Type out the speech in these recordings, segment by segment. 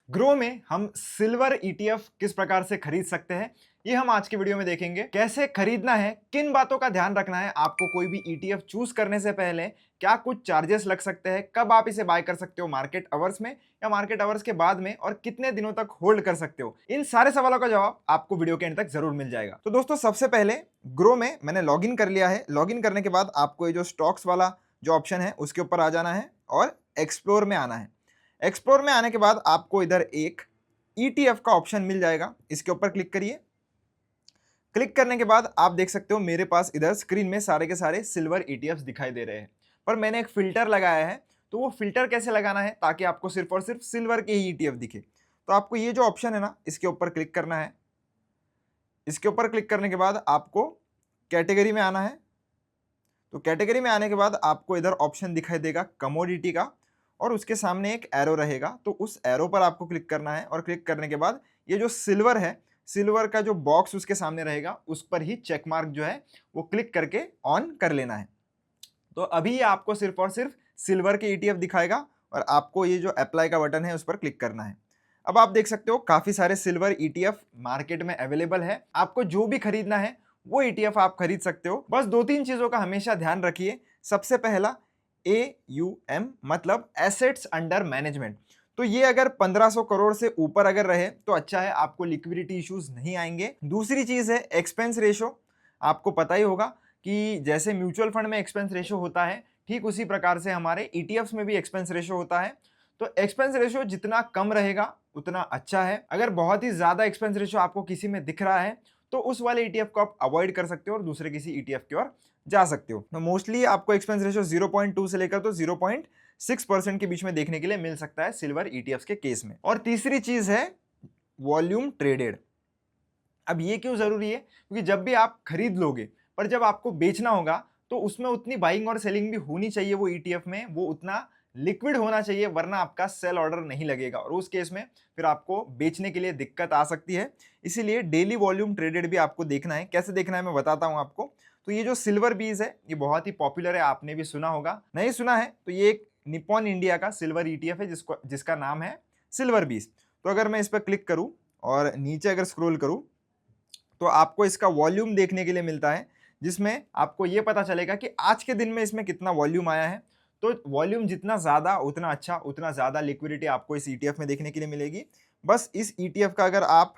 Grow में हम silver ETF किस प्रकार से खरीद सकते हैं, ये हम आज की वीडियो में देखेंगे। कैसे खरीदना है, किन बातों का ध्यान रखना है, आपको कोई भी ईटीएफ चूज करने से पहले क्या कुछ चार्जेस लग सकते हैं, कब आप इसे बाय कर सकते हो मार्केट आवर्स में या मार्केट आवर्स के बाद में, और कितने दिनों तक होल्ड कर सकते हो। इन सारे सवालों का जवाब आपको वीडियो के एंड तक जरूर मिल जाएगा। तो दोस्तों, सबसे पहले ग्रो में मैंने लॉगिन कर लिया है। लॉगिन करने के बाद आपको ये जो स्टॉक्स वाला जो ऑप्शन है उसके ऊपर आ जाना है और एक्सप्लोर में आना है। एक्सप्लोर में आने के बाद आपको इधर एक ईटीएफ का ऑप्शन मिल जाएगा, इसके ऊपर क्लिक करिए। क्लिक करने के बाद आप देख सकते हो मेरे पास इधर स्क्रीन में सारे के सारे सिल्वर ईटीएफ्स दिखाई दे रहे हैं, पर मैंने एक फिल्टर लगाया है। तो वो फिल्टर कैसे लगाना है ताकि आपको सिर्फ और सिर्फ सिल्वर के ही ईटीएफ दिखे, तो आपको ये जो ऑप्शन है ना, इसके ऊपर क्लिक करना है। इसके ऊपर क्लिक करने के बाद आपको कैटेगरी में आना है। तो कैटेगरी में आने के बाद आपको इधर ऑप्शन दिखाई देगा कमोडिटी का, और उसके सामने एक एरो रहेगा, तो उस एरो पर आपको क्लिक करना है। और क्लिक करने के बाद ये जो सिल्वर है, सिल्वर का जो बॉक्स उसके सामने रहेगा उस पर ही चेक मार्क जो है वो क्लिक करके ऑन कर लेना है। तो अभी ये आपको सिर्फ और सिर्फ सिल्वर के ईटीएफ दिखाएगा और आपको ये जो अप्लाई का बटन है उस पर क्लिक करना है। अब आप देख सकते हो काफी सारे सिल्वर ईटीएफ मार्केट में अवेलेबल है। आपको जो भी खरीदना है वो ईटीएफ आप खरीद सकते हो। बस दो तीन चीजों का हमेशा ध्यान रखिए। सबसे पहला AUM मतलब एसेट्स अंडर मैनेजमेंट। तो ये अगर 1500 करोड़ से ऊपर अगर रहे तो अच्छा है, आपको लिक्विडिटी इश्यूज नहीं आएंगे। दूसरी चीज है एक्सपेंस रेशो। आपको पता ही होगा कि जैसे म्यूचुअल फंड में एक्सपेंस रेशो होता है, ठीक उसी प्रकार से हमारे ईटीएफ्स में भी एक्सपेंस रेशो होता है। तो एक्सपेंस रेशो जितना कम रहेगा उतना अच्छा है। अगर बहुत ही ज्यादा एक्सपेंस रेशो आपको किसी में दिख रहा है तो उस वाले ईटीएफ को आप अवॉइड कर सकते हो और दूसरे किसी ईटीएफ की ओर जा सकते हो। तो मोस्टली आपको एक्सपेंस रेशो 0.2 से लेकर तो 0.6% के बीच में देखने के लिए मिल सकता है सिल्वर ईटीएफ के केस में। और तीसरी चीज है वॉल्यूम ट्रेडेड। अब ये क्यों जरूरी है? क्योंकि जब भी आप खरीद लोगे पर जब आपको बेचना होगा तो उसमें उतनी बाइंग और सेलिंग भी होनी चाहिए। वो ईटीएफ में वो उतना लिक्विड होना चाहिए, वरना आपका सेल ऑर्डर नहीं लगेगा और उस केस में फिर आपको बेचने के लिए दिक्कत आ सकती है। इसीलिए डेली वॉल्यूम ट्रेडेड भी आपको देखना है। कैसे देखना है मैं बताता हूं आपको। तो ये जो सिल्वर बीज है ये बहुत ही पॉपुलर है, आपने भी सुना होगा। नहीं सुना है तो ये एक निप्पॉन इंडिया का सिल्वर ईटीएफ है जिसका नाम है सिल्वर बीज। तो अगर मैं इस पर क्लिक करूं और नीचे अगर स्क्रोल करूं तो आपको इसका वॉल्यूम देखने के लिए मिलता है, जिसमें आपको ये पता चलेगा कि आज के दिन में इसमें कितना वॉल्यूम आया है। तो वॉल्यूम जितना ज़्यादा उतना अच्छा, उतना ज़्यादा लिक्विडिटी आपको इस ईटीएफ में देखने के लिए मिलेगी। बस इस ईटीएफ का अगर आप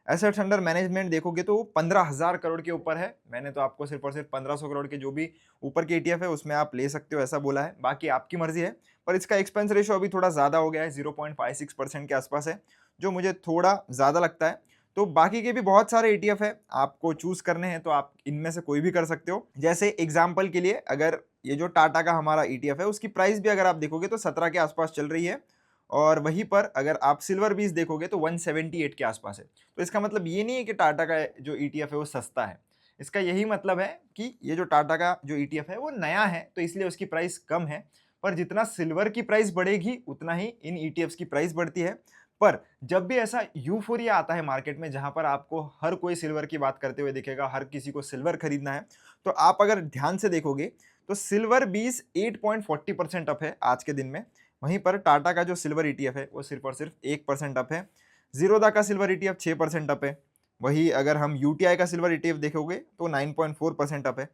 एसेट्स अंडर मैनेजमेंट देखोगे तो वो 15,000 करोड़ के ऊपर है। मैंने तो आपको सिर्फ और सिर्फ 1500 करोड़ के जो भी ऊपर के ईटीएफ है उसमें आप ले सकते हो ऐसा बोला है, बाकी आपकी मर्जी है। पर इसका एक्सपेंस रेशो अभी थोड़ा ज़्यादा हो गया है, 0.56% के आसपास है, जो मुझे थोड़ा ज़्यादा लगता है। तो बाकी के भी बहुत सारे ईटीएफ है, आपको चूज करने हैं तो आप इनमें से कोई भी कर सकते हो। जैसे एग्जांपल के लिए अगर ये जो टाटा का हमारा ईटीएफ है उसकी प्राइस भी अगर आप देखोगे तो 17 के आसपास चल रही है, और वहीं पर अगर आप सिल्वर बीज देखोगे तो 178 के आसपास है। तो इसका मतलब ये नहीं है कि टाटा का जो ईटीएफ है वो सस्ता है। इसका यही मतलब है कि ये जो टाटा का जो ईटीएफ है वो नया है तो इसलिए उसकी प्राइस कम है। पर जितना सिल्वर की प्राइस बढ़ेगी उतना ही इन ईटीएफ्स की प्राइस बढ़ती है। पर जब भी ऐसा यूफोरिया आता है मार्केट में जहां पर आपको हर कोई सिल्वर की बात करते हुए दिखेगा, हर किसी को सिल्वर खरीदना है, तो आप अगर ध्यान से देखोगे तो सिल्वर बीस 8.40% अप है आज के दिन में। वहीं पर टाटा का जो सिल्वर ईटीएफ है वो सिर्फ और सिर्फ 1% अप है। जीरोदा का सिल्वर ईटीएफ 6% अप है। वही अगर हम यूटीआई का सिल्वर ईटीएफ देखोगे तो 9.4% अप है।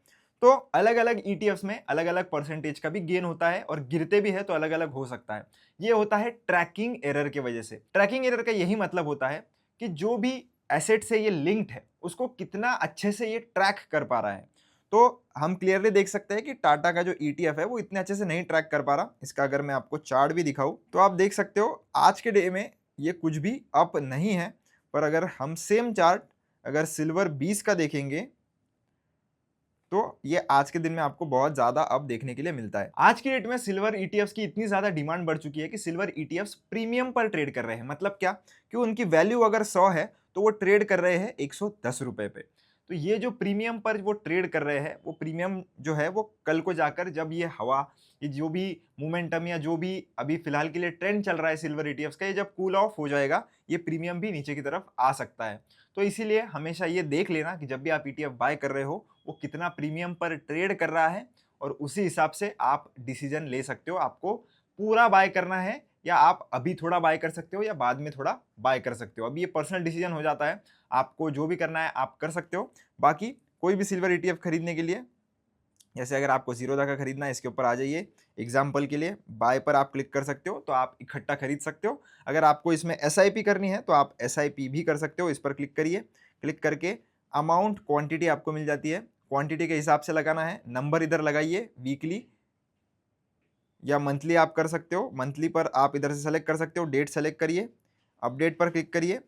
तो अलग अलग ईटीएफ्स में अलग अलग परसेंटेज का भी गेन होता है, और गिरते भी है तो अलग अलग हो सकता है। ये होता है ट्रैकिंग एरर की वजह से। ट्रैकिंग एरर का यही मतलब होता है कि जो भी एसेट से ये लिंक्ड है उसको कितना अच्छे से ये ट्रैक कर पा रहा है। तो हम क्लियरली देख सकते हैं कि टाटा का जो ईटीएफ है वो इतने अच्छे से नहीं ट्रैक कर पा रहा। इसका अगर मैं आपको चार्ट भी दिखाऊं तो आप देख सकते हो आज के डे में ये कुछ भी अप नहीं है। पर अगर हम सेम चार्ट अगर सिल्वर 20 का देखेंगे तो ये आज के दिन में आपको बहुत ज्यादा अप देखने के लिए मिलता है। आज की डेट में सिल्वर ईटीएफ्स की इतनी ज्यादा डिमांड बढ़ चुकी है कि सिल्वर ईटीएफ्स प्रीमियम पर ट्रेड कर रहे हैं। मतलब क्या कि उनकी वैल्यू अगर 100 है तो वो ट्रेड कर रहे हैं 110 रुपए पे। तो ये जो प्रीमियम पर वो ट्रेड कर रहे हैं वो प्रीमियम जो है वो कल को जाकर जब ये हवा, ये जो भी मोमेंटम या जो भी अभी फिलहाल के लिए ट्रेंड चल रहा है सिल्वर ईटीएफ्स का, ये जब कूल ऑफ हो जाएगा ये प्रीमियम भी नीचे की तरफ आ सकता है। तो इसीलिए हमेशा ये देख लेना कि जब भी आप ईटीएफ बाय कर रहे हो वो कितना प्रीमियम पर ट्रेड कर रहा है, और उसी हिसाब से आप डिसीजन ले सकते हो। आपको पूरा बाय करना है या आप अभी थोड़ा बाय कर सकते हो या बाद में थोड़ा बाय कर सकते हो। अब ये पर्सनल डिसीजन हो जाता है, आपको जो भी करना है आप कर सकते हो। बाकी कोई भी सिल्वर ईटीएफ खरीदने के लिए, जैसे अगर आपको ज़ीरोधा का खरीदना है, इसके ऊपर आ जाइए, एग्जाम्पल के लिए बाय पर आप क्लिक कर सकते हो, तो आप इकट्ठा खरीद सकते हो। अगर आपको इसमें एसआईपी करनी है तो आप एसआईपी भी कर सकते हो। इस पर क्लिक करिए, क्लिक करके अमाउंट क्वांटिटी आपको मिल जाती है, क्वांटिटी के हिसाब से लगाना है। नंबर इधर लगाइए, वीकली या मंथली आप कर सकते हो। मंथली पर आप इधर से सेलेक्ट कर सकते हो, डेट सेलेक्ट करिए, अपडेट पर क्लिक करिए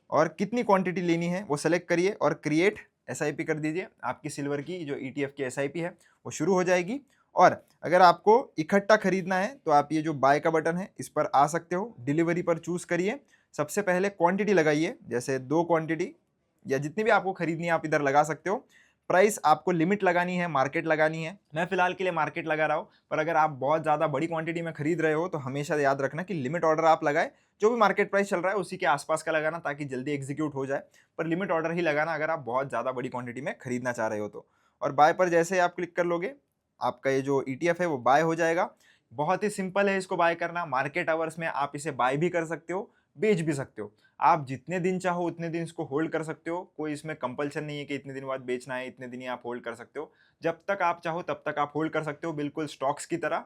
और कितनी क्वांटिटी लेनी है वो सेलेक्ट करिए और क्रिएट एसआईपी कर दीजिए। आपकी सिल्वर की जो ईटीएफ की एसआईपी है वो शुरू हो जाएगी। और अगर आपको इकट्ठा खरीदना है तो आप ये जो बाय का बटन है इस पर आ सकते हो, डिलीवरी पर चूज करिए। सबसे पहले क्वांटिटी लगाइए, जैसे 2 क्वांटिटी या जितनी भी आपको खरीदनी है आप इधर लगा सकते हो। प्राइस आपको लिमिट लगानी है, मार्केट लगानी है। मैं फिलहाल के लिए मार्केट लगा रहा हूँ, पर अगर आप बहुत ज़्यादा बड़ी क्वांटिटी में खरीद रहे हो तो हमेशा याद रखना कि लिमिट ऑर्डर आप लगाए, जो भी मार्केट प्राइस चल रहा है उसी के आसपास का लगाना, ताकि जल्दी एग्जीक्यूट हो जाए। पर लिमिट ऑर्डर ही लगाना अगर आप बहुत ज़्यादा बड़ी क्वांटिटी में खरीदना चाह रहे हो तो। और बाय पर जैसे आप क्लिक कर लोगे, आपका ये जो ईटीएफ है वो बाय हो जाएगा। बहुत ही सिंपल है इसको बाय करना। मार्केट आवर्स में आप इसे बाय भी कर सकते हो, बेच भी सकते हो। आप जितने दिन चाहो उतने दिन इसको होल्ड कर सकते हो। कोई इसमें कंपल्सन नहीं है कि इतने दिन बाद बेचना है, इतने दिन ही आप होल्ड कर सकते हो। जब तक आप चाहो तब तक आप होल्ड कर सकते हो, बिल्कुल स्टॉक्स की तरह।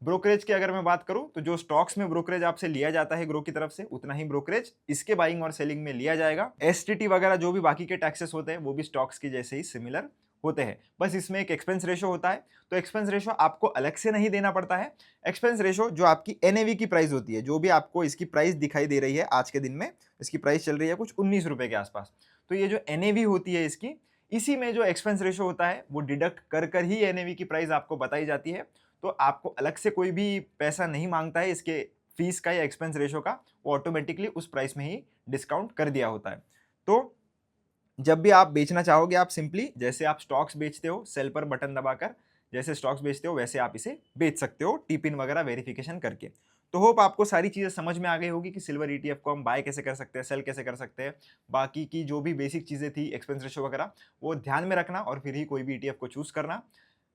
ब्रोकरेज की अगर मैं बात करूं तो जो स्टॉक्स में ब्रोकरेज आपसे लिया जाता है ग्रो की तरफ से, उतना ही ब्रोकरेज इसके बाइंग और सेलिंग में लिया जाएगा। एसटीटी वगैरह जो भी बाकी के टैक्सेस होते हैं वो भी स्टॉक्स की जैसे ही सिमिलर होते हैं। बस इसमें एक एक्सपेंस रेशो होता है, तो एक्सपेंस रेशो आपको अलग से नहीं देना पड़ता है। एक्सपेंस रेशो जो आपकी एनएवी की प्राइस होती है, जो भी आपको इसकी प्राइस दिखाई दे रही है आज के दिन में, इसकी प्राइस चल रही है कुछ 19 रुपए के आसपास। तो ये जो एनएवी होती है इसकी, इसी में जो एक्सपेंस रेशो होता है वो डिडक्ट कर कर ही एनएवी की प्राइस आपको बताई जाती है। तो आपको अलग से कोई भी पैसा नहीं मांगता है इसके फीस का या एक्सपेंस रेशो का, वो ऑटोमेटिकली उस प्राइस में ही डिस्काउंट कर दिया होता है। तो जब भी आप बेचना चाहोगे आप सिंपली, जैसे आप स्टॉक्स बेचते हो सेल पर बटन दबाकर, जैसे स्टॉक्स बेचते हो वैसे आप इसे बेच सकते हो, टिपिन वगैरह वेरिफिकेशन करके। तो होप आपको सारी चीज़ें समझ में आ गई होगी कि सिल्वर ईटीएफ को हम बाय कैसे कर सकते हैं, सेल कैसे कर सकते हैं। बाकी की जो भी बेसिक चीज़ें थी, एक्सपेंस रेशो वगैरह, वो ध्यान में रखना और फिर ही कोई भी ईटीएफ को चूज करना।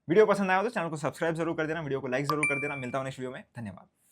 वीडियो पसंद आया हो तो चैनल को सब्सक्राइब जरूर कर देना, वीडियो को लाइक जरूर कर देना। मिलता हूं नेक्स्ट वीडियो में, धन्यवाद।